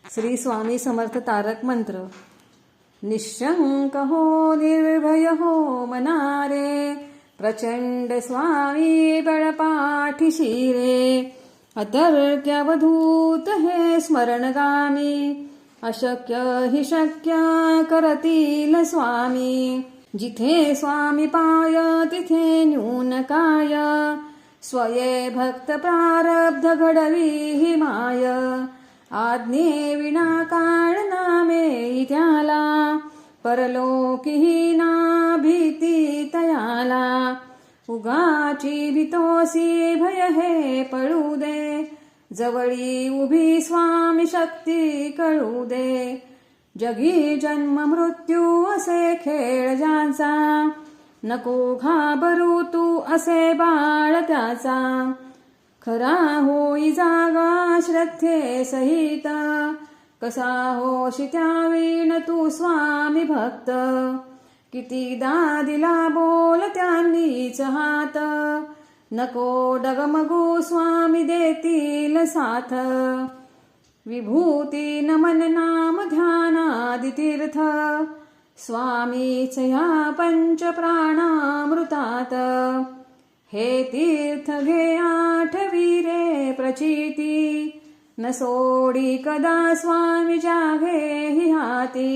श्री स्वामी समर्थ तारक मंत्र. निशंक हो निर्भय हो मनारे, प्रचंड स्वामी बळपाठीशी रे. अतर्क्यवधूत हे स्मरणगामी, अशक्य हि शक्य करतील स्वामी. जिथे स्वामी पाय तिथे न्यून काय, स्वये भक्त प्रारब्ध घडवी हि माय. आज्ञे विना काळ नामे त्याला, परलोकीही ना भीती तयाला. उगाची भीतोसी भय हे पळू दे, जवळी उभी स्वामी शक्ती कळू दे. जगी जन्म मृत्यू असे खेळ ज्याचा, नको घाबरू तू असे बाळ त्याचा. खरा होई जागा श्रद्धे सहित, कसा होशी त्यावीण तू स्वामी भक्त. कितीदा दिला बोल त्यांनीच हात, नको डगमगू स्वामी देतील साथ. विभूती नमन नाम ध्यानादि तीर्थ, स्वामीच या पंच प्राणामृतात. हे तीर्थ घे आठवी रे प्रचिती, न सोडी कदा स्वामी जागे हि हाती.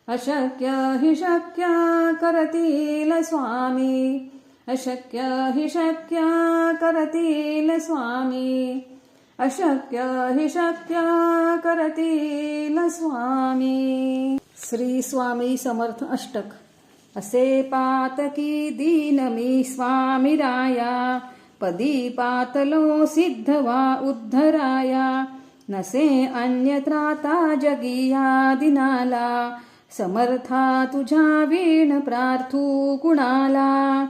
अशक्य हि शक्य करतील स्वामी, अशक्य हि शक्य करतील स्वामी. अशक्य हि शक्य करतील स्वामी. श्री स्वामी समर्थ अष्टक. असे पातकी दीन मी स्वामी राया, पदी पातलो सिद्ध वा उद्धराया. नसे अन्यत्राता जगिया दिनाला, समर्था तुझ्या वीण प्रार्थू कुणाला.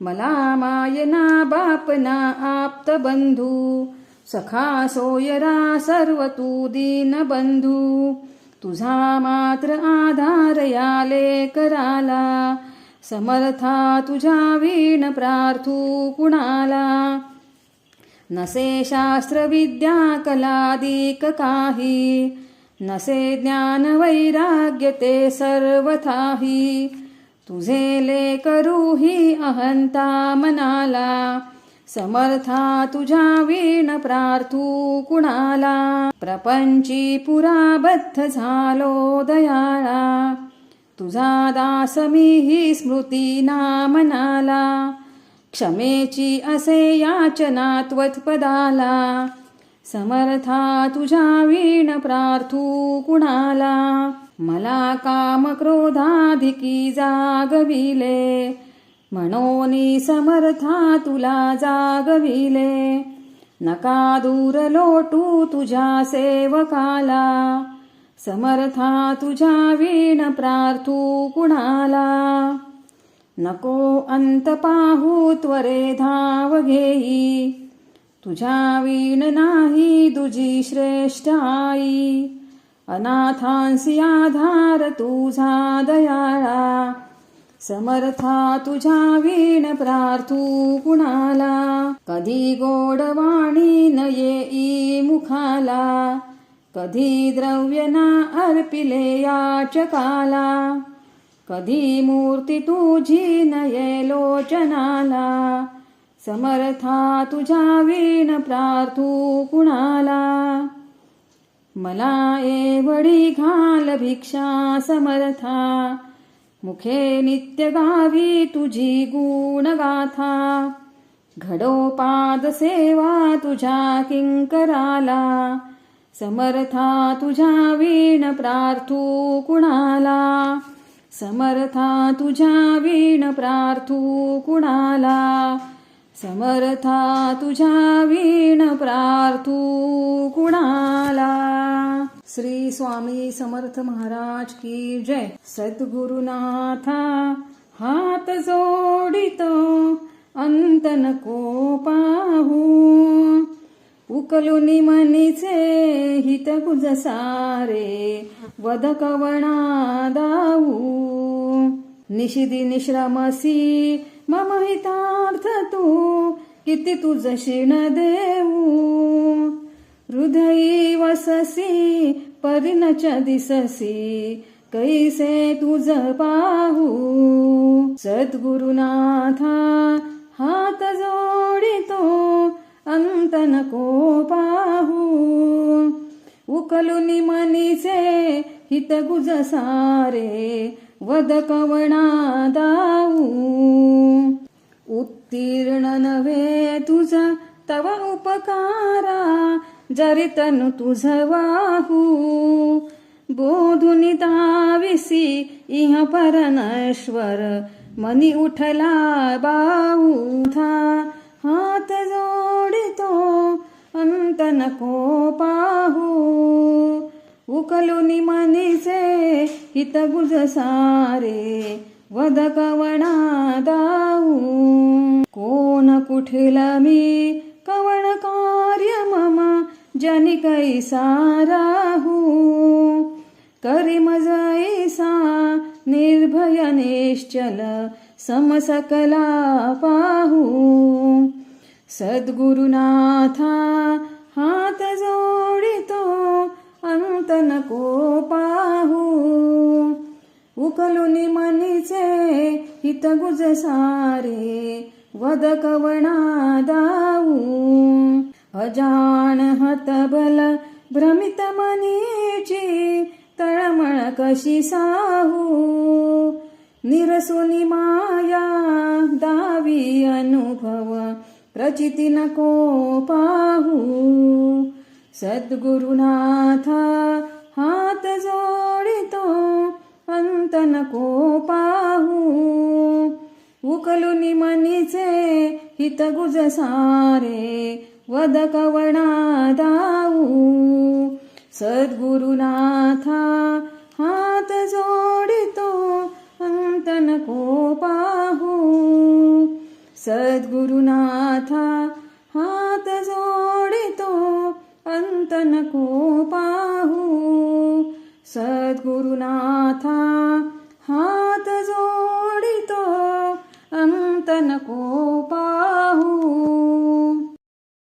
मला मायना बापना आप्त बंधू, सखा सोयरा सर्व तू दीन बंधू. तुझा मात्र आधार याले कराला, समर्था तुझ्या वीण प्रार्थू कुणाला. नसे शास्त्र विद्या कलादिक काही, नसे ज्ञान वैराग्य ते सर्वथाही. तुझे लेकरू ही अहंता मनाला, समर्था तुझ्या वीण प्रार्थू कुणाला. प्रपंची पुराबद्ध झालो दयाळा, तुझा दास मी ही स्मृती ना मनाला. क्षमेची असे याचना त्वत्पदाला, समर्था तुझ्या वीण प्रार्थू कुणाला. मला काम क्रोधाधिकी जागविले, म्हणोनी समर्था तुला जागविले. नका दूर लोटू तुझ्या सेवकाला, समर्था तुझ्या वीण प्रार्थू कुणाला. नको अंत पाहू त्वरे धाव घेई, तुझ्या वीण नाही दुजी श्रेष्ठ आई. अनाथांसी आधार तुझा दयाळा, समर्था तुझ्या वीण प्रार्थू कुणाला. कधी गोडवाणी न येई मुखाला, कधी द्रव्य ना अर्पिले याचकाला. कधी मूर्ती तुझी न ये लोचनाला, समर्था तुझ्या वीण प्रार्थू कुणाला. मला एवढी घाल भिक्षा समर्था, मुखे नित्य गावी तुझी गुणगाथा. घडो पाद सेवा तुझ्या किंकराला, समर्था तुझ्या वीण प्रार्थू कुणाला. समर्था तुझ्या वीण प्रार्थू कुणाला, समर्था तुझ्या वीण प्रार्थू कुणाला. श्री स्वामी समर्थ महाराज की जय. सद्गुरुनाथा हात जोडितो, अंत नको पाहू. उकलुनी मनीचे हित गुज सारे, वद कवणा दाऊ. निशिदी निश्रमसी मम हितार्थ तू, किती तुझ शिण देऊ. हृदयी वससी परिणच दिससी कैसे तुझ पाहू सद्गुरुनाथा हात जोडितो अंत नको पाहू उकलुनी मनीचे हित गुज सारे वद कवणा दाऊ उत्तीर्ण नव्हे तुझा तव उपकारा जरी तनु तुझ वाहू बोधुनी दाविसी इह परनश्वर मनी उठला बाऊथा हात जोडितो अंत नको पाहू उकलुनी मनीचे हित गुज सारे वद कवणा दाऊ कोण कुठेल मी कवण कार्य मम जनी कैसा राहू करी मज ऐसा निर्भय निश्चल समसकला पाहू सद्गुरुनाथा हात जोडितो अंत नको पाहू उकलुनी मनीचे हित गुज सारे वद कवणा दाऊ अजान हतबल भ्रमित मनीची तळमळ कशी साहू निरसुनी माया दावी अनुभव प्रचिती नको पाहू सद्गुरुनाथा हात जोडितो अंत नको पाहू उकलुनी मनीचे हित गुज सारे वद कवणा दाऊ सद्गुरुनाथा हात जोडितो अंत नको पाहू सद्गुरुनाथा हात जोडितो अंत नको पाहू सद्गुरुनाथा हात जोडितो अंत नको